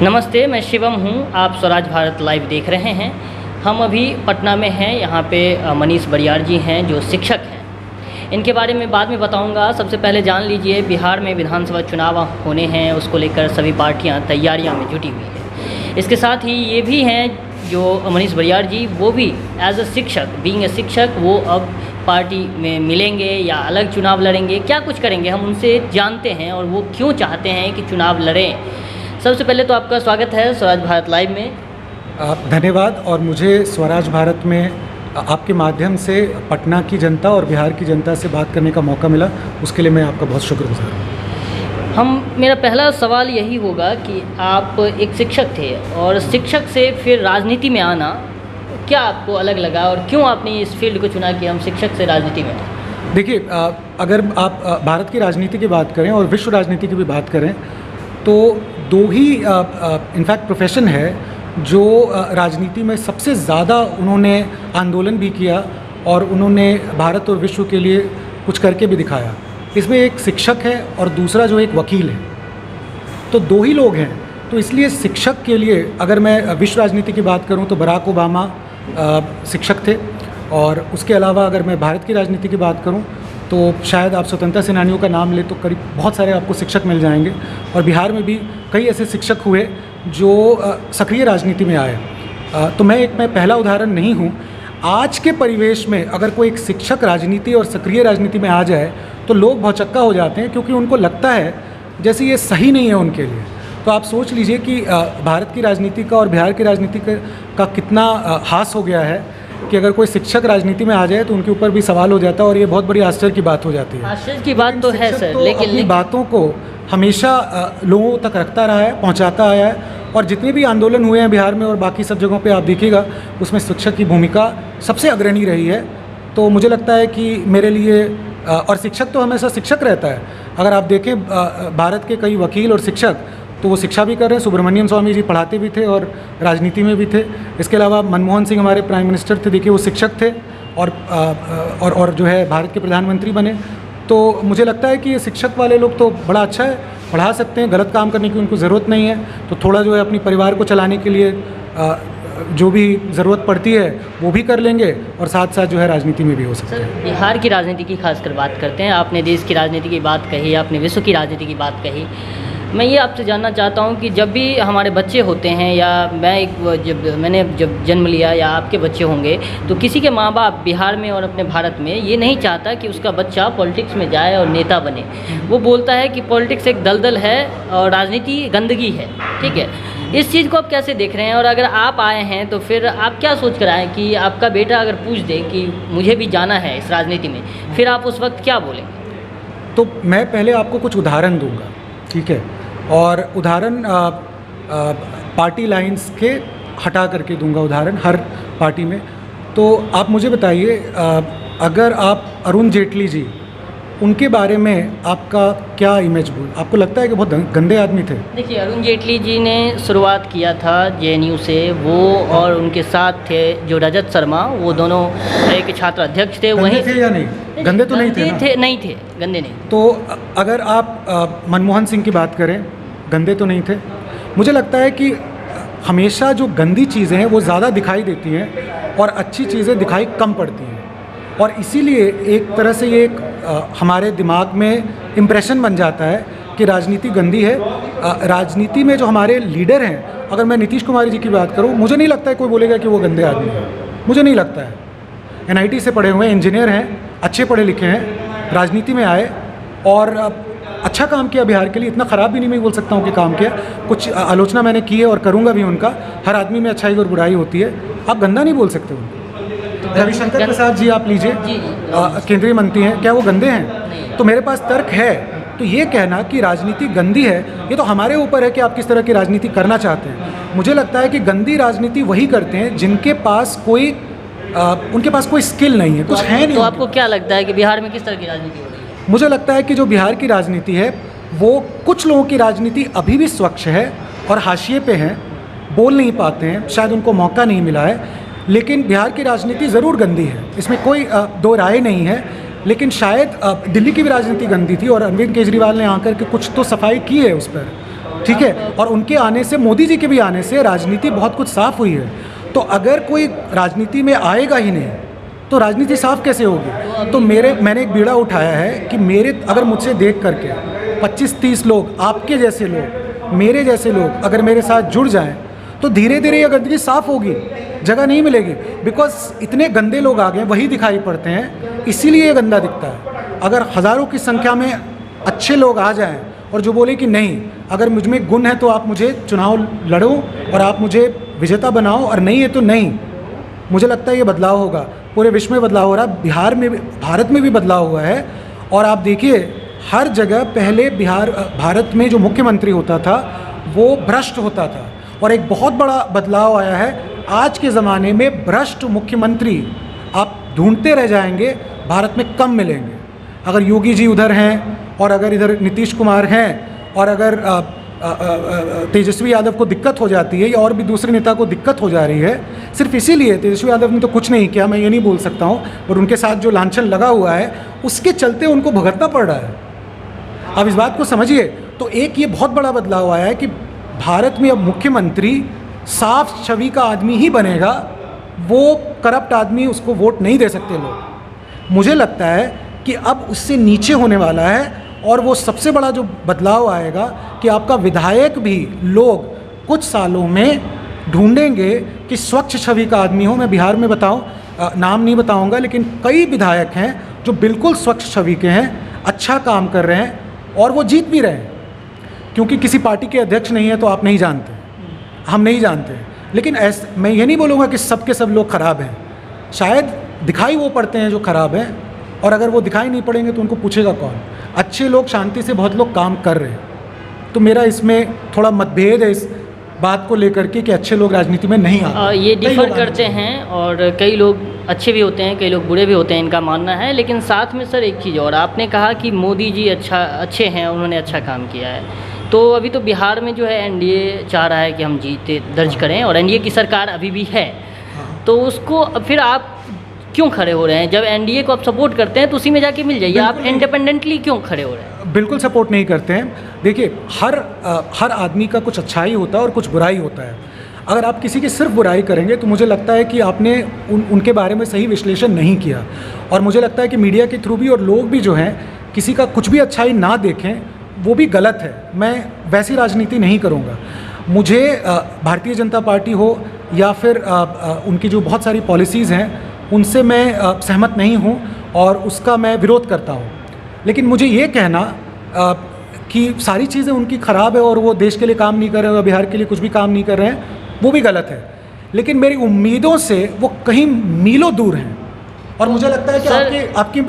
नमस्ते, मैं शिवम हूँ। आप स्वराज भारत लाइव देख रहे हैं। हम अभी पटना में हैं। यहाँ पे मनीष बरियार जी हैं जो शिक्षक हैं। इनके बारे में बाद में बताऊँगा। सबसे पहले जान लीजिए, बिहार में विधानसभा चुनाव होने हैं, उसको लेकर सभी पार्टियाँ तैयारियाँ में जुटी हुई हैं। इसके साथ ही ये भी हैं जो मनीष बरियार जी, वो भी एज अ शिक्षक, बीइंग अ शिक्षक, वो अब पार्टी में मिलेंगे या अलग चुनाव लड़ेंगे, क्या कुछ करेंगे, हम उनसे जानते हैं और वो क्यों चाहते हैं कि चुनाव लड़ें। सबसे पहले तो आपका स्वागत है स्वराज भारत लाइव में। धन्यवाद। और मुझे स्वराज भारत में आपके माध्यम से पटना की जनता और बिहार की जनता से बात करने का मौका मिला, उसके लिए मैं आपका बहुत शुक्रगुजार हूँ। मेरा पहला सवाल यही होगा कि आप एक शिक्षक थे और शिक्षक से फिर राजनीति में आना क्या आपको अलग लगा और क्यों आपने इस फील्ड को चुना कि हम शिक्षक से राजनीति में आए? देखिए, अगर आप भारत की राजनीति की बात करें और विश्व राजनीति की भी बात करें तो दो ही इनफैक्ट प्रोफेशन है जो राजनीति में सबसे ज़्यादा उन्होंने आंदोलन भी किया और उन्होंने भारत और विश्व के लिए कुछ करके भी दिखाया। इसमें एक शिक्षक है और दूसरा जो एक वकील है, तो दो ही लोग हैं। तो इसलिए शिक्षक के लिए अगर मैं विश्व राजनीति की बात करूं तो बराक ओबामा शिक्षक थे, और उसके अलावा अगर मैं भारत की राजनीति की बात करूं तो शायद आप स्वतंत्रता सेनानियों का नाम ले तो करीब बहुत सारे आपको शिक्षक मिल जाएंगे। और बिहार में भी कई ऐसे शिक्षक हुए जो सक्रिय राजनीति में आए। तो मैं पहला उदाहरण नहीं हूँ। आज के परिवेश में अगर कोई एक शिक्षक राजनीति और सक्रिय राजनीति में आ जाए तो लोग भौचक्का हो जाते हैं, क्योंकि उनको लगता है जैसे ये सही नहीं है उनके लिए। तो आप सोच लीजिए कि भारत की राजनीति का और बिहार की राजनीति का कितना हास हो गया है कि अगर कोई शिक्षक राजनीति में आ जाए तो उनके ऊपर भी सवाल हो जाता है, और ये बहुत बड़ी आश्चर्य की बात हो जाती है। आश्चर्य की बात तो है सर, लेकिन अपनी बातों को हमेशा लोगों तक रखता रहा है, पहुंचाता आया है। और जितने भी आंदोलन हुए हैं बिहार में और बाकी सब जगहों पे आप देखिएगा, उसमें शिक्षक की भूमिका सबसे अग्रणी रही है। तो मुझे लगता है कि मेरे लिए और शिक्षक तो हमेशा शिक्षक रहता है। अगर आप देखें भारत के कई वकील और शिक्षक तो वो शिक्षा भी कर रहे हैं। सुब्रमण्यम स्वामी जी पढ़ाते भी थे और राजनीति में भी थे। इसके अलावा मनमोहन सिंह हमारे प्राइम मिनिस्टर थे, देखिए वो शिक्षक थे और जो है भारत के प्रधानमंत्री बने। तो मुझे लगता है कि ये शिक्षक वाले लोग तो बड़ा अच्छा है, पढ़ा सकते हैं, गलत काम करने की उनको ज़रूरत नहीं है। तो थोड़ा जो है अपनी परिवार को चलाने के लिए जो भी ज़रूरत पड़ती है वो भी कर लेंगे, और साथ साथ जो है राजनीति में भी हो सकता है। बिहार की राजनीति की खासकर बात करते हैं। आपने देश की राजनीति की बात कही, आपने विश्व की राजनीति की बात कही। मैं ये आपसे जानना चाहता हूँ कि जब भी हमारे बच्चे होते हैं, या मैंने जब जन्म लिया या आपके बच्चे होंगे, तो किसी के माँ बाप बिहार में और अपने भारत में ये नहीं चाहता कि उसका बच्चा पॉलिटिक्स में जाए और नेता बने। वो बोलता है कि पॉलिटिक्स एक दलदल है और राजनीति गंदगी है। ठीक है, इस चीज़ को आप कैसे देख रहे हैं? और अगर आप आए हैं तो फिर आप क्या सोच कर आए कि आपका बेटा अगर पूछ दे कि मुझे भी जाना है इस राजनीति में, फिर आप उस वक्त क्या बोलेंगे? तो मैं पहले आपको कुछ उदाहरण दूंगा, ठीक है, और उदाहरण पार्टी लाइंस के हटा करके दूंगा उदाहरण हर पार्टी में। तो आप मुझे बताइए, अगर आप अरुण जेटली जी, उनके बारे में आपका क्या इमेज आपको लगता है कि बहुत गंदे आदमी थे? देखिए, अरुण जेटली जी ने शुरुआत किया था जेएनयू से, वो और उनके साथ थे जो रजत शर्मा, वो दोनों एक छात्र अध्यक्ष थे। वहीं थे या नहीं? गंदे तो नहीं थे? नहीं थे, गंदे नहीं। तो अगर आप मनमोहन सिंह की बात करें, गंदे तो नहीं थे? मुझे लगता है कि हमेशा जो गंदी चीज़ें हैं वो ज़्यादा दिखाई देती हैं और अच्छी चीज़ें दिखाई कम पड़ती हैं, और इसीलिए एक तरह से ये एक हमारे दिमाग में इम्प्रेशन बन जाता है कि राजनीति गंदी है। राजनीति में जो हमारे लीडर हैं, अगर मैं नीतीश कुमार जी की बात करूं, मुझे नहीं लगता है कोई बोलेगा कि वो गंदे आदमी हैं, मुझे नहीं लगता है। NIT से पढ़े हुए इंजीनियर हैं, अच्छे पढ़े लिखे हैं, राजनीति में आए और अच्छा काम किया बिहार के लिए। इतना ख़राब भी नहीं मैं बोल सकता हूँ कि काम किया। कुछ आलोचना मैंने की है और करूँगा भी उनका। हर आदमी में अच्छाई और बुराई होती है, आप गंदा नहीं बोल सकते उनको। रविशंकर प्रसाद जी आप लीजिए, केंद्रीय मंत्री हैं, क्या वो गंदे हैं? तो मेरे पास तर्क है। तो ये कहना कि राजनीति गंदी है, ये तो हमारे ऊपर है कि आप किस तरह की राजनीति करना चाहते हैं। मुझे लगता है कि गंदी राजनीति वही करते हैं जिनके पास उनके पास कोई स्किल नहीं है, कुछ है नहीं। तो आपको क्या लगता है कि बिहार में किस तरह की राजनीति हो रही है? मुझे लगता है कि जो बिहार की राजनीति है, वो कुछ लोगों की राजनीति अभी भी स्वच्छ है और हाशिए पे हैं, बोल नहीं पाते हैं, शायद उनको मौका नहीं मिला है। लेकिन बिहार की राजनीति ज़रूर गंदी है, इसमें कोई दो राय नहीं है। लेकिन शायद दिल्ली की भी राजनीति गंदी थी और अरविंद केजरीवाल ने आकर के कुछ तो सफाई की है उस पर। ठीक है, और उनके आने से, मोदी जी के भी आने से राजनीति बहुत कुछ साफ हुई है। तो अगर कोई राजनीति में आएगा ही नहीं तो राजनीति साफ कैसे होगी? तो मैंने एक बीड़ा उठाया है कि अगर मुझसे देख करके 25-30 लोग, आपके जैसे लोग, मेरे जैसे लोग अगर मेरे साथ जुड़ जाएं तो धीरे धीरे ये गंदगी साफ होगी, जगह नहीं मिलेगी। बिकॉज इतने गंदे लोग आ गए, वही दिखाई पड़ते हैं, इसीलिए ये गंदा दिखता है। अगर हज़ारों की संख्या में अच्छे लोग आ जाएं और जो बोले कि नहीं, अगर मुझ में गुण है तो आप मुझे चुनाव लड़ो और आप मुझे विजेता बनाओ, और नहीं है तो नहीं, मुझे लगता है ये बदलाव होगा। पूरे विश्व में बदलाव हो रहा है, बिहार में, भारत में भी बदलाव हुआ है। और आप देखिए हर जगह पहले भारत में जो मुख्यमंत्री होता था वो भ्रष्ट होता था, और एक बहुत बड़ा बदलाव आया है। आज के ज़माने में भ्रष्ट मुख्यमंत्री आप ढूंढते रह जाएंगे, भारत में कम मिलेंगे। अगर योगी जी उधर हैं और अगर इधर नीतीश कुमार हैं और अगर तेजस्वी यादव को दिक्कत हो जाती है या और भी दूसरे नेता को दिक्कत हो जा रही है, सिर्फ इसीलिए, तेजस्वी यादव ने तो कुछ नहीं किया, मैं ये नहीं बोल सकता हूँ, पर उनके साथ जो लांछन लगा हुआ है उसके चलते उनको भुगतना पड़ रहा है। अब इस बात को समझिए। तो एक ये बहुत बड़ा बदलाव आया है कि भारत में अब मुख्यमंत्री साफ छवि का आदमी ही बनेगा, वो करप्ट आदमी, उसको वोट नहीं दे सकते लोग। मुझे लगता है कि अब उससे नीचे होने वाला है, और वो सबसे बड़ा जो बदलाव आएगा कि आपका विधायक भी लोग कुछ सालों में ढूंढेंगे कि स्वच्छ छवि का आदमी हो। मैं बिहार में बताऊं, नाम नहीं बताऊंगा, लेकिन कई विधायक हैं जो बिल्कुल स्वच्छ छवि के हैं, अच्छा काम कर रहे हैं और वो जीत भी रहे हैं। क्योंकि किसी पार्टी के अध्यक्ष नहीं है तो आप नहीं जानते, हम नहीं जानते। लेकिन मैं ये नहीं बोलूँगा कि सब के सब लोग ख़राब हैं, शायद दिखाई वो पड़ते हैं जो ख़राब हैं, और अगर वो दिखाई नहीं पड़ेंगे तो उनको पूछेगा कौन? अच्छे लोग, शांति से बहुत लोग काम कर रहे हैं। तो मेरा इसमें थोड़ा मतभेद है इस बात को लेकर के कि अच्छे लोग राजनीति में नहीं आते। ये डिफ़र करते हैं, और कई लोग अच्छे भी होते हैं, कई लोग बुरे भी होते हैं, इनका मानना है। लेकिन साथ में सर एक चीज़ और, आपने कहा कि मोदी जी अच्छे हैं, उन्होंने अच्छा काम किया है। तो अभी तो बिहार में जो है एनडीए चाह रहा है कि हम जीते दर्ज करें, और एनडीए की सरकार अभी भी है, तो उसको फिर आप क्यों खड़े हो रहे हैं? जब एनडीए को आप सपोर्ट करते हैं तो उसी में जाके मिल जाइए, आप इंडिपेंडेंटली क्यों खड़े हो रहे हैं? बिल्कुल सपोर्ट नहीं करते हैं। देखिए, हर आदमी का कुछ अच्छाई होता है और कुछ बुराई होता है। अगर आप किसी की सिर्फ बुराई करेंगे तो मुझे लगता है कि आपने उनके बारे में सही विश्लेषण नहीं किया, और मुझे लगता है कि मीडिया के थ्रू भी और लोग भी जो हैं किसी का कुछ भी अच्छाई ना देखें, वो भी गलत है। मैं वैसी राजनीति नहीं करूँगा। मुझे भारतीय जनता पार्टी हो या फिर उनकी जो बहुत सारी पॉलिसीज़ हैं उनसे मैं सहमत नहीं हूँ और उसका मैं विरोध करता हूँ। लेकिन मुझे ये कहना कि सारी चीज़ें उनकी ख़राब है और वो देश के लिए काम नहीं कर रहे हैं, बिहार के लिए कुछ भी काम नहीं कर रहे हैं, वो भी गलत है। लेकिन मेरी उम्मीदों से वो कहीं मीलों दूर हैं, और मुझे लगता है कि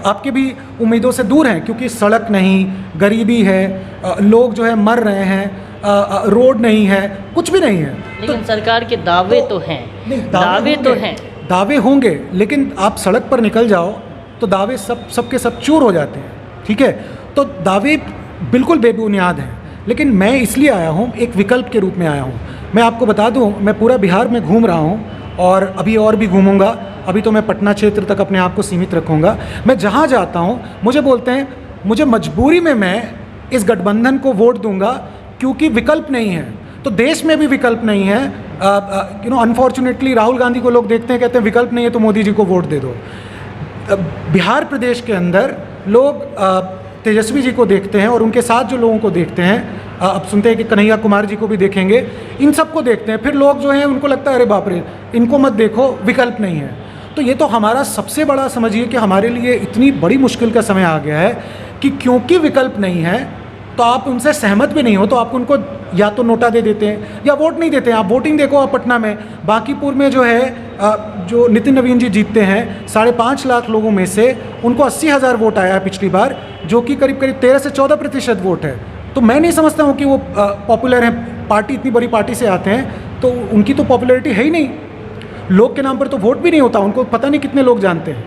आपकी भी उम्मीदों से दूर हैं, क्योंकि सड़क नहीं, गरीबी है, लोग जो है मर रहे हैं, रोड नहीं है, कुछ भी नहीं है। लेकिन सरकार के दावे तो हैं, दावे तो हैं, दावे होंगे, लेकिन आप सड़क पर निकल जाओ तो दावे सबके सब चूर हो जाते हैं। ठीक है, तो दावे बिल्कुल बेबुनियाद हैं। लेकिन मैं इसलिए आया हूँ, एक विकल्प के रूप में आया हूँ। मैं आपको बता दूँ, मैं पूरा बिहार में घूम रहा हूँ और अभी और भी घूमूंगा। अभी तो मैं पटना क्षेत्र तक अपने आप को सीमित रखूँगा। मैं जहाँ जाता हूँ मुझे बोलते हैं, मुझे मजबूरी में मैं इस गठबंधन को वोट दूंगा क्योंकि विकल्प नहीं है। तो देश में भी विकल्प नहीं है। अनफॉर्चुनेटली राहुल गांधी को लोग देखते हैं, कहते हैं विकल्प नहीं है तो मोदी जी को वोट दे दो। बिहार प्रदेश के अंदर लोग तेजस्वी जी को देखते हैं और उनके साथ जो लोगों को देखते हैं, अब सुनते हैं कि कन्हैया कुमार जी को भी देखेंगे, इन सबको देखते हैं, फिर लोग जो हैं उनको लगता है अरे बाप रे, इनको मत देखो, विकल्प नहीं है। तो ये तो हमारा सबसे बड़ा, समझिए कि हमारे लिए इतनी बड़ी मुश्किल का समय आ गया है कि क्योंकि विकल्प नहीं है तो आप उनसे सहमत भी नहीं हो तो आप उनको या तो नोटा दे देते हैं या वोट नहीं देते हैं। आप वोटिंग देखो, आप पटना में, बांकीपुर में जो है जो नितिन नवीन जी जीतते हैं 5.5 लाख लोगों में से उनको 80,000 वोट आया है पिछली बार, जो कि करीब 13 से 14% वोट है। तो मैं नहीं समझता हूँ कि वो पॉपुलर हैं। पार्टी, इतनी बड़ी पार्टी से आते हैं तो उनकी तो पॉपुलैरिटी है ही नहीं। लोग के नाम पर तो वोट भी नहीं होता, उनको पता नहीं कितने लोग जानते हैं,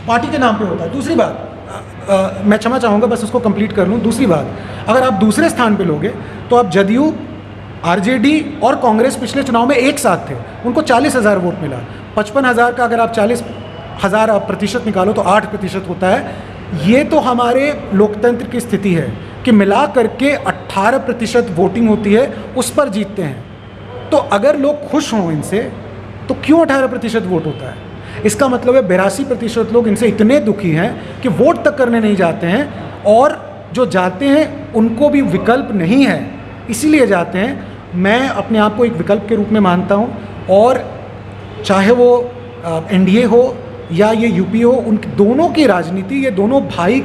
पार्टी के नाम पे होता है। दूसरी बात, मैं क्षमा चाहूँगा, बस उसको कंप्लीट कर लूँ। दूसरी बात, अगर आप दूसरे स्थान पे लोगे तो आप जदयू, आरजेडी और कांग्रेस पिछले चुनाव में एक साथ थे, उनको 40,000 वोट मिला। 55,000 का अगर आप 40,000 प्रतिशत निकालो तो 8% होता है। ये तो हमारे लोकतंत्र की स्थिति है। कि मिला करके 18% वोटिंग होती है, उस पर जीतते हैं। तो अगर लोग खुश हों इनसे, तो क्यों 18% वोट होता है? इसका मतलब है 82% लोग इनसे इतने दुखी हैं कि वोट तक करने नहीं जाते हैं, और जो जाते हैं उनको भी विकल्प नहीं है, इसीलिए जाते हैं। मैं अपने आप को एक विकल्प के रूप में मानता हूँ, और चाहे वो एनडीए हो या ये यूपी हो, उन दोनों की राजनीति, ये दोनों भाई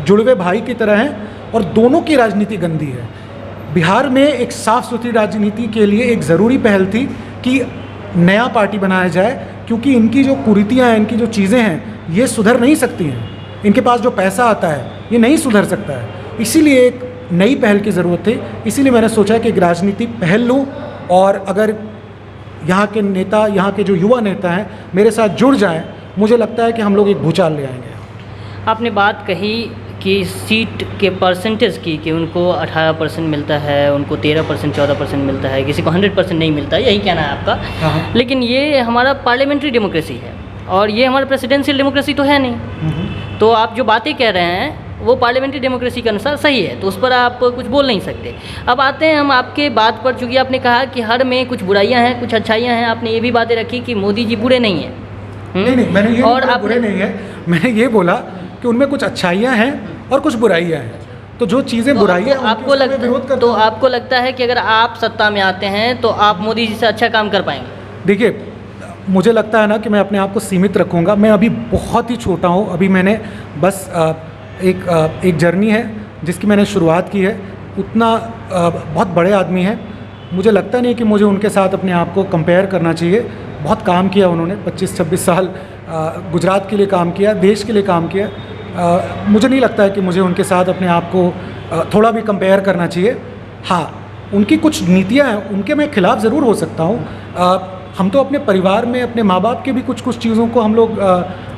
जुड़वे भाई की तरह हैं, और दोनों की राजनीति गंदी है। बिहार में एक साफ़ सुथरी राजनीति के लिए एक ज़रूरी पहल थी कि नया पार्टी बनाया जाए, क्योंकि इनकी जो कुरीतियाँ हैं, इनकी जो चीज़ें हैं, ये सुधर नहीं सकती हैं। इनके पास जो पैसा आता है ये नहीं सुधर सकता है, इसीलिए एक नई पहल की ज़रूरत थी। इसीलिए मैंने सोचा कि एक राजनीति पहल लूँ, और अगर यहाँ के नेता, यहाँ के जो युवा नेता हैं मेरे साथ जुड़ जाएं, मुझे लगता है कि हम लोग एक भूचाल ले आएंगे। आपने बात कही कि सीट के परसेंटेज की, कि उनको 18% मिलता है, उनको 13% 14% मिलता है, किसी को 100% नहीं मिलता है, यही कहना है आपका। हाँ। लेकिन ये हमारा पार्लियामेंट्री डेमोक्रेसी है, और ये हमारा प्रेसिडेंशियल डेमोक्रेसी तो है नहीं। तो आप जो बातें कह रहे हैं वो पार्लियामेंट्री डेमोक्रेसी के अनुसार सही है, तो उस पर आप कुछ बोल नहीं सकते। अब आते हैं हम आपके बात पर, चूँकि आपने कहा कि हर में कुछ बुराइयां हैं, कुछ अच्छाइयां हैं। आपने ये भी बातें रखी कि मोदी जी बुरे नहीं हैं। नहीं, मैंने ये और नहीं बोला बुरे नहीं है, मैंने ये बोला कि उनमें कुछ अच्छाइयाँ हैं और कुछ बुराइयाँ हैं। तो जो चीज़ें बुराइयाँ तो आपको लगता है कि अगर आप सत्ता में आते हैं तो आप मोदी जी से अच्छा काम कर पाएंगे? देखिए, मुझे लगता है ना कि मैं अपने आप को सीमित रखूँगा। मैं अभी बहुत ही छोटा हूँ, अभी मैंने बस एक जर्नी है जिसकी मैंने शुरुआत की है। उतना बहुत बड़े आदमी हैं, मुझे लगता नहीं कि मुझे उनके साथ अपने आप को कंपेयर करना चाहिए। बहुत काम किया उन्होंने, 25-26 साल गुजरात के लिए काम किया, देश के लिए काम किया। मुझे नहीं लगता है कि मुझे उनके साथ अपने आप को थोड़ा भी कंपेयर करना चाहिए। हाँ, उनकी कुछ नीतियाँ हैं, उनके मैं खिलाफ़ ज़रूर हो सकता हूँ। हम तो अपने परिवार में अपने माँ बाप के भी कुछ चीज़ों को हम लोग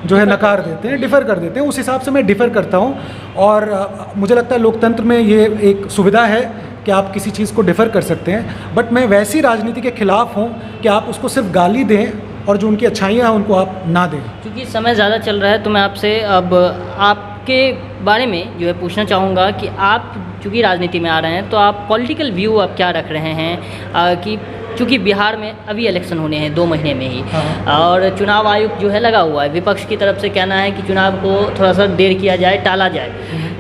जो है नकार देते हैं, डिफ़र कर देते हैं। उस हिसाब से मैं डिफ़र करता हूँ, और मुझे लगता है लोकतंत्र में ये एक सुविधा है कि आप किसी चीज़ को डिफ़र कर सकते हैं। बट मैं वैसी राजनीति के खिलाफ़ हूँ कि आप उसको सिर्फ गाली दें और जो उनकी अच्छाइयाँ हैं उनको आप ना दें। क्योंकि समय ज़्यादा चल रहा है, तो मैं आपसे अब आपके बारे में जो है पूछना चाहूँगा कि आप चूँकि राजनीति में आ रहे हैं, तो आप पॉलिटिकल व्यू आप क्या रख रहे हैं कि चूँकि बिहार में अभी इलेक्शन होने हैं 2 महीने में ही, और चुनाव आयोग जो है लगा हुआ है। विपक्ष की तरफ से कहना है कि चुनाव को थोड़ा सा देर किया जाए, टाला जाए।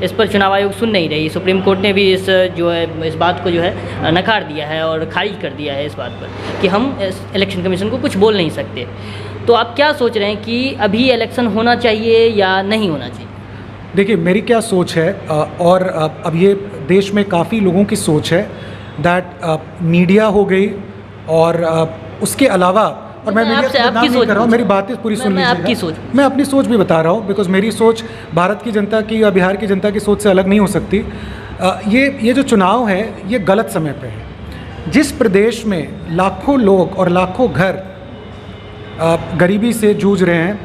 इस पर चुनाव आयोग सुन नहीं रही। सुप्रीम कोर्ट ने भी इस बात को जो है नकार दिया है और खारिज कर दिया है इस बात पर कि हम इलेक्शन कमीशन को कुछ बोल नहीं सकते। तो आप क्या सोच रहे हैं कि अभी इलेक्शन होना चाहिए या नहीं होना चाहिए? देखिए, मेरी क्या सोच है, और अब ये देश में काफ़ी लोगों की सोच है, दैट मीडिया हो गई और उसके अलावा, और मैं मीडिया का नाम नहीं कर रहा हूँ, मेरी बातें पूरी सुन लीजिएगा। मैं अपनी सोच भी बता रहा हूँ, बिकॉज मेरी सोच भारत की जनता की या बिहार की जनता की सोच से अलग नहीं हो सकती। ये जो चुनाव है ये गलत समय पे है। जिस प्रदेश में लाखों लोग और लाखों घर गरीबी से जूझ रहे हैं,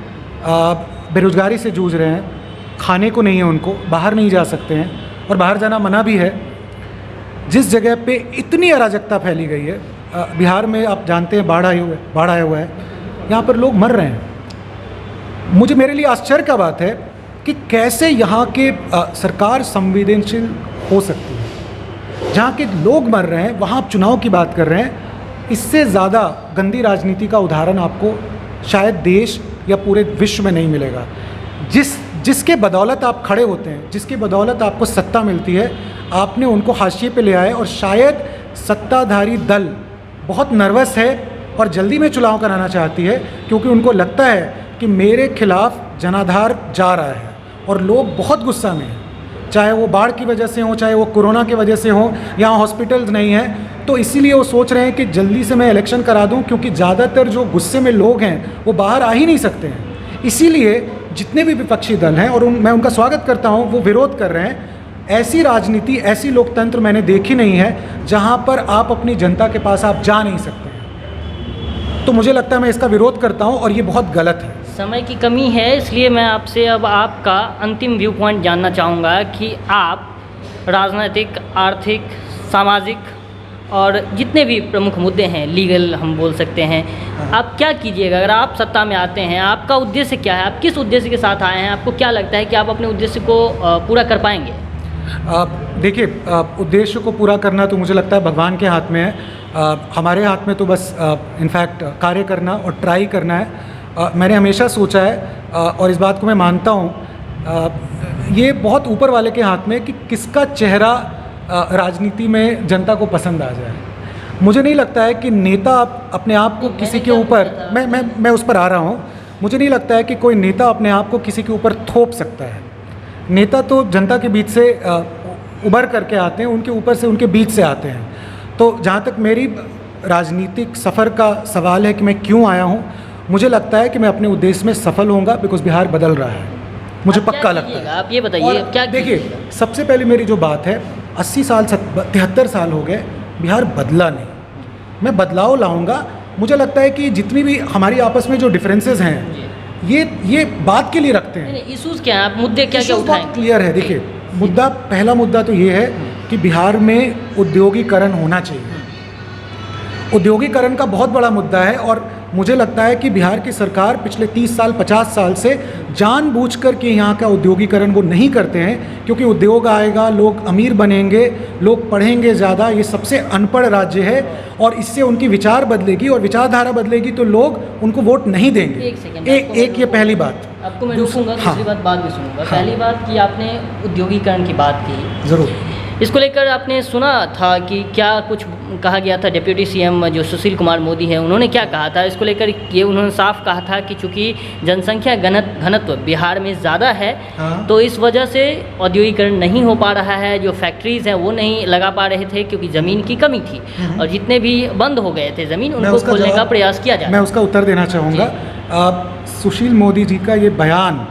बेरोजगारी से जूझ रहे हैं, खाने को नहीं है, उनको बाहर नहीं जा सकते हैं और बाहर जाना मना भी है, जिस जगह पे इतनी अराजकता फैली गई है, बिहार में आप जानते हैं बाढ़ आया हुआ है, यहाँ पर लोग मर रहे हैं। मेरे लिए आश्चर्य का बात है कि कैसे यहाँ के सरकार संवेदनशील हो सकती है। जहाँ के लोग मर रहे हैं वहाँ आप चुनाव की बात कर रहे हैं। इससे ज़्यादा गंदी राजनीति का उदाहरण आपको शायद देश या पूरे विश्व में नहीं मिलेगा। जिसके बदौलत आप खड़े होते हैं, जिसके बदौलत आपको सत्ता मिलती है, आपने उनको हाशिए पे ले आए, और शायद सत्ताधारी दल बहुत नर्वस है और जल्दी में चुनाव कराना चाहती है, क्योंकि उनको लगता है कि मेरे खिलाफ जनाधार जा रहा है और लोग बहुत गुस्सा में हैं, चाहे वो बाढ़ की वजह से हो, चाहे वो कोरोना की वजह से हो, यहाँ हॉस्पिटल्स नहीं हैं। तो इसीलिए वो सोच रहे हैं कि जल्दी से मैं इलेक्शन करा दूं, क्योंकि ज़्यादातर जो गुस्से में लोग हैं वो बाहर आ ही नहीं सकते हैं। इसीलिए जितने भी विपक्षी दल हैं, और मैं उनका स्वागत करता हूं, वो विरोध कर रहे हैं। ऐसी राजनीति, ऐसी लोकतंत्र मैंने देखी नहीं है जहां पर आप अपनी जनता के पास आप जा नहीं सकते हैं। तो मुझे लगता है मैं इसका विरोध करता हूं और ये बहुत गलत है। समय की कमी है, इसलिए मैं आपसे अब आपका अंतिम व्यू पॉइंट जानना चाहूँगा कि आप राजनीतिक, आर्थिक, सामाजिक और जितने भी प्रमुख मुद्दे हैं, लीगल हम बोल सकते हैं, आप क्या कीजिएगा अगर आप सत्ता में आते हैं? आपका उद्देश्य क्या है? आप किस उद्देश्य के साथ आए हैं? आपको क्या लगता है कि आप अपने उद्देश्य को पूरा कर पाएंगे? देखिए, उद्देश्य को पूरा करना तो मुझे लगता है भगवान के हाथ में है। हमारे हाथ में तो बस इनफैक्ट कार्य करना और ट्राई करना है। मैंने हमेशा सोचा है और इस बात को मैं मानता हूँ, ये बहुत ऊपर वाले के हाथ में कि किसका चेहरा राजनीति में जनता को पसंद आ जाए। मुझे नहीं लगता है कि नेता अपने आप को किसी के ऊपर, मैं उस पर आ रहा हूँ, मुझे नहीं लगता है कि कोई नेता अपने आप को किसी के ऊपर थोप सकता है। नेता तो जनता के बीच से उभर करके आते हैं, उनके ऊपर से, उनके बीच से आते हैं। तो जहाँ तक मेरी राजनीतिक सफ़र का सवाल है कि मैं क्यों आया हूँ, मुझे लगता है कि मैं अपने उद्देश्य में सफल होऊंगा, बिकॉज बिहार बदल रहा है, मुझे पक्का लगता है। आप ये बताइए क्या देखिए, सबसे पहले मेरी जो बात है, 80 साल 73 साल हो गए, बिहार बदला नहीं। मैं बदलाव लाऊंगा। मुझे लगता है कि जितनी भी हमारी आपस में जो डिफरेंसेस हैं, ये बात के लिए रखते हैं। इशूज़ क्या हैं, आप मुद्दे क्या क्या उठाएं? क्लियर है। देखिए, पहला मुद्दा तो ये है कि बिहार में उद्योगीकरण होना चाहिए। उद्योगीकरण का बहुत बड़ा मुद्दा है और मुझे लगता है कि बिहार की सरकार पिछले 30 साल 50 साल से जानबूझकर के यहाँ का उद्योगीकरण वो नहीं करते हैं, क्योंकि उद्योग आएगा, लोग अमीर बनेंगे, लोग पढ़ेंगे ज़्यादा। ये सबसे अनपढ़ राज्य है और इससे उनकी विचार बदलेगी और विचारधारा बदलेगी तो लोग उनको वोट नहीं देंगे। एक ये पहली बात। आपको मैं रोकूंगा, दूसरी बात बाद में सुनूंगा। पहली बात कि आपने उद्योगीकरण की बात की, ज़रूर। इसको लेकर आपने सुना था कि क्या कुछ कहा गया था? डिप्टी सीएम जो सुशील कुमार मोदी हैं, उन्होंने क्या कहा था इसको लेकर? ये उन्होंने साफ कहा था कि चूँकि जनसंख्या घनत्व बिहार में ज़्यादा है, तो इस वजह से औद्योगिकरण नहीं हो पा रहा है। जो फैक्ट्रीज़ हैं वो नहीं लगा पा रहे थे क्योंकि ज़मीन की कमी थी, और जितने भी बंद हो गए थे ज़मीन, उनको खोलने का प्रयास किया जाए। मैं उसका उत्तर देना चाहूँगा। सुशील मोदी जी का ये बयान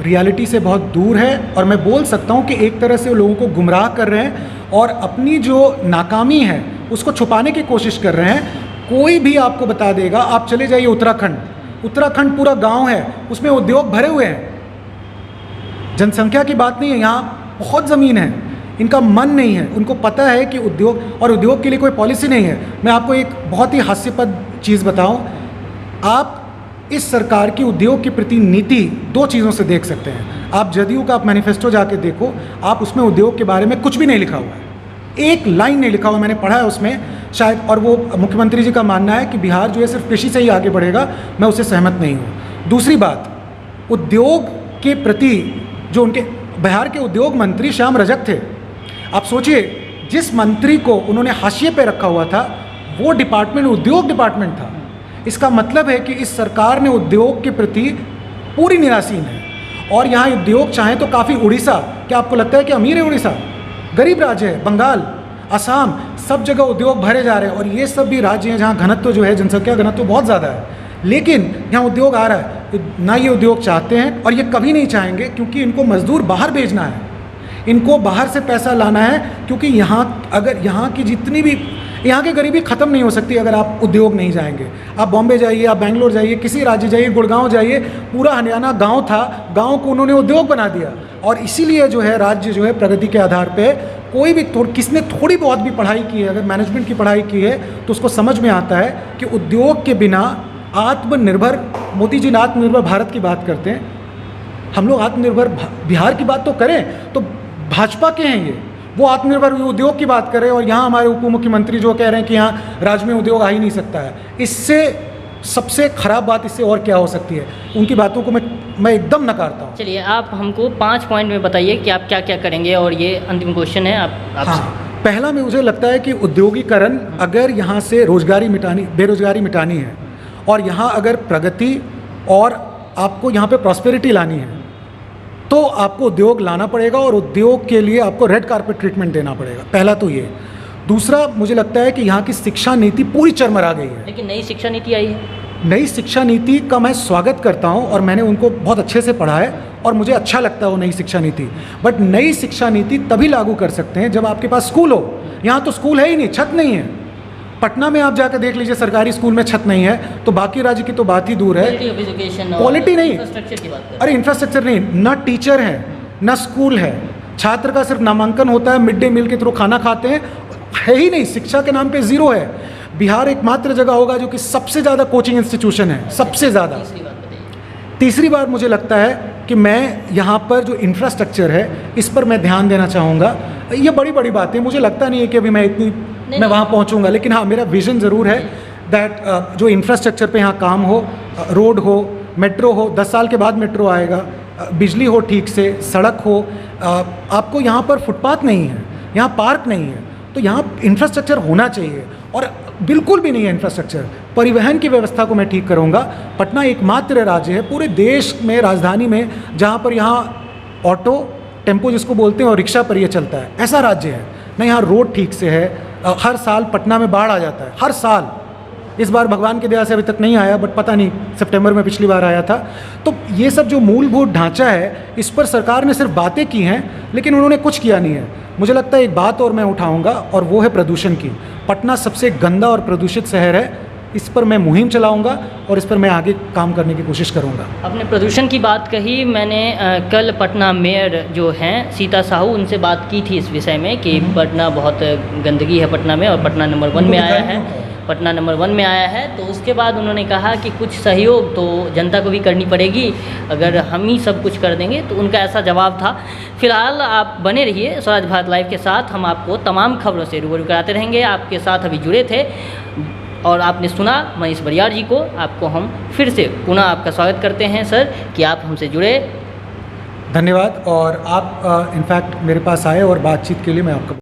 रियलिटी से बहुत दूर है और मैं बोल सकता हूँ कि एक तरह से वो लोगों को गुमराह कर रहे हैं और अपनी जो नाकामी है उसको छुपाने की कोशिश कर रहे हैं। कोई भी आपको बता देगा, आप चले जाइए उत्तराखंड पूरा गांव है, उसमें उद्योग भरे हुए हैं। जनसंख्या की बात नहीं है, यहाँ बहुत ज़मीन है, इनका मन नहीं है, उनको पता है कि उद्योग के लिए कोई पॉलिसी नहीं है। मैं आपको एक बहुत ही हास्यास्पद चीज़ बताऊँ, आप इस सरकार की उद्योग के प्रति नीति दो चीज़ों से देख सकते हैं। आप जदयू का आप मैनिफेस्टो जाके देखो, आप उसमें उद्योग के बारे में कुछ भी नहीं लिखा हुआ है, एक लाइन नहीं लिखा हुआ। मैंने पढ़ा है उसमें शायद, और वो मुख्यमंत्री जी का मानना है कि बिहार जो है सिर्फ कृषि से ही आगे बढ़ेगा। मैं उससे सहमत नहीं हूँ। दूसरी बात, उद्योग के प्रति जो उनके बिहार के उद्योग मंत्री श्याम रजक थे, आप सोचिए जिस मंत्री को उन्होंने हाशिए पे रखा हुआ था वो डिपार्टमेंट उद्योग डिपार्टमेंट था। इसका मतलब है कि इस सरकार ने उद्योग के प्रति पूरी निरासीन है। और यहाँ उद्योग चाहें तो काफ़ी, उड़ीसा, क्या आपको लगता है कि अमीर है उड़ीसा? गरीब राज्य है। बंगाल, असम, सब जगह उद्योग भरे जा रहे हैं और ये सब भी राज्य हैं जहाँ घनत्व जो है, जनसंख्या घनत्व बहुत ज़्यादा है, लेकिन यहाँ उद्योग आ रहा है ना। ये उद्योग चाहते हैं और ये कभी नहीं चाहेंगे, क्योंकि इनको मजदूर बाहर भेजना है, इनको बाहर से पैसा लाना है, क्योंकि यहाँ की जितनी भी, यहाँ की गरीबी ख़त्म नहीं हो सकती अगर आप उद्योग नहीं जाएंगे। आप बॉम्बे जाइए, आप बेंगलोर जाइए, किसी राज्य जाइए, गुड़गांव जाइए, पूरा हरियाणा गांव था, गांव को उन्होंने उद्योग बना दिया। और इसीलिए जो है राज्य जो है प्रगति के आधार पे, कोई भी किसने थोड़ी बहुत भी पढ़ाई की है, अगर मैनेजमेंट की पढ़ाई की है तो उसको समझ में आता है कि उद्योग के बिना आत्मनिर्भर, मोदी जी ने आत्मनिर्भर भारत की बात करते हैं, हम लोग आत्मनिर्भर बिहार की बात तो करें तो भाजपा के हैं, ये वो आत्मनिर्भर उद्योग की बात करें और यहाँ हमारे उप मुख्यमंत्री जो कह रहे हैं कि यहाँ राज्य में उद्योग आ ही नहीं सकता है। इससे सबसे खराब बात इससे और क्या हो सकती है? उनकी बातों को मैं एकदम नकारता हूँ। चलिए, आप हमको 5 पॉइंट में बताइए कि आप क्या क्या करेंगे, और ये अंतिम क्वेश्चन है आप। हाँ, पहला में मुझे लगता है कि उद्योगीकरण, अगर यहाँ से बेरोजगारी मिटानी है और यहाँ अगर प्रगति और आपको यहाँ पे प्रॉस्पेरिटी लानी है तो आपको उद्योग लाना पड़ेगा और उद्योग के लिए आपको रेड कारपेट ट्रीटमेंट देना पड़ेगा। पहला तो ये। दूसरा, मुझे लगता है कि यहाँ की शिक्षा नीति पूरी चरमरा गई है। लेकिन नई शिक्षा नीति आई है। नई शिक्षा नीति का मैं स्वागत करता हूँ और मैंने उनको बहुत अच्छे से पढ़ा है और मुझे अच्छा लगता है वो नई शिक्षा नीति। बट नई शिक्षा नीति तभी लागू कर सकते हैं जब आपके पास स्कूल हो। यहाँ तो स्कूल है ही नहीं, छत नहीं है। पटना में आप जाकर देख लीजिए, सरकारी स्कूल में छत नहीं है, तो बाकी राज्य की तो बात ही दूर है। क्वालिटी नहीं, अरे इंफ्रास्ट्रक्चर नहीं, ना टीचर है ना स्कूल है, छात्र का सिर्फ नामांकन होता है, मिड डे मील के थ्रू खाना खाते हैं, है ही नहीं। शिक्षा के नाम पे जीरो है। बिहार एकमात्र जगह होगा जो कि सबसे ज़्यादा कोचिंग इंस्टीट्यूशन है, सबसे ज़्यादा। तीसरी बात मुझे लगता है कि मैं यहाँ पर जो इंफ्रास्ट्रक्चर है इस पर मैं ध्यान देना चाहूँगा। ये बड़ी बड़ी बातें, मुझे लगता नहीं है कि अभी मैं वहाँ पहुँचूँगा, लेकिन हाँ मेरा विज़न ज़रूर है दैट जो इंफ्रास्ट्रक्चर पे यहाँ काम हो, रोड हो, मेट्रो हो, 10 साल के बाद मेट्रो आएगा, बिजली हो ठीक से, सड़क हो, आपको यहाँ पर फुटपाथ नहीं है, यहाँ पार्क नहीं है, तो यहाँ इंफ्रास्ट्रक्चर होना चाहिए। और बिल्कुल भी नहीं है इंफ्रास्ट्रक्चर। परिवहन की व्यवस्था को मैं ठीक करूँगा। पटना एकमात्र राज्य है पूरे देश में, राजधानी में, जहाँ पर यहाँ ऑटो, टेम्पो जिसको बोलते हैं, और रिक्शा पर ये चलता है, ऐसा राज्य है ना। यहाँ रोड ठीक से है, हर साल पटना में बाढ़ आ जाता है, हर साल। इस बार भगवान की दया से अभी तक नहीं आया, बट पता नहीं, सितंबर में पिछली बार आया था। तो ये सब जो मूलभूत ढांचा है, इस पर सरकार ने सिर्फ बातें की हैं, लेकिन उन्होंने कुछ किया नहीं है। मुझे लगता है एक बात और मैं उठाऊंगा, और वो है प्रदूषण की। पटना सबसे गंदा और प्रदूषित शहर है, इस पर मैं मुहिम चलाऊंगा और इस पर मैं आगे काम करने की कोशिश करूंगा। आपने प्रदूषण की बात कही, मैंने कल पटना मेयर जो हैं सीता साहू, उनसे बात की थी इस विषय में कि पटना बहुत गंदगी है पटना में, और पटना नंबर 1 में आया है, पटना नंबर 1 में आया है। तो उसके बाद उन्होंने कहा कि कुछ सहयोग तो जनता को भी करनी पड़ेगी, अगर हम ही सब कुछ कर देंगे। तो उनका ऐसा जवाब था। फिलहाल आप बने रहिए स्वराज भारत लाइव के साथ, हम आपको तमाम खबरों से रूबरू कराते रहेंगे। आपके साथ अभी जुड़े थे और आपने सुना मनीष बरियार जी को। आपको हम फिर से पुनः आपका स्वागत करते हैं सर कि आप हमसे जुड़े। धन्यवाद। और आप इनफैक्ट मेरे पास आए और बातचीत के लिए मैं आपका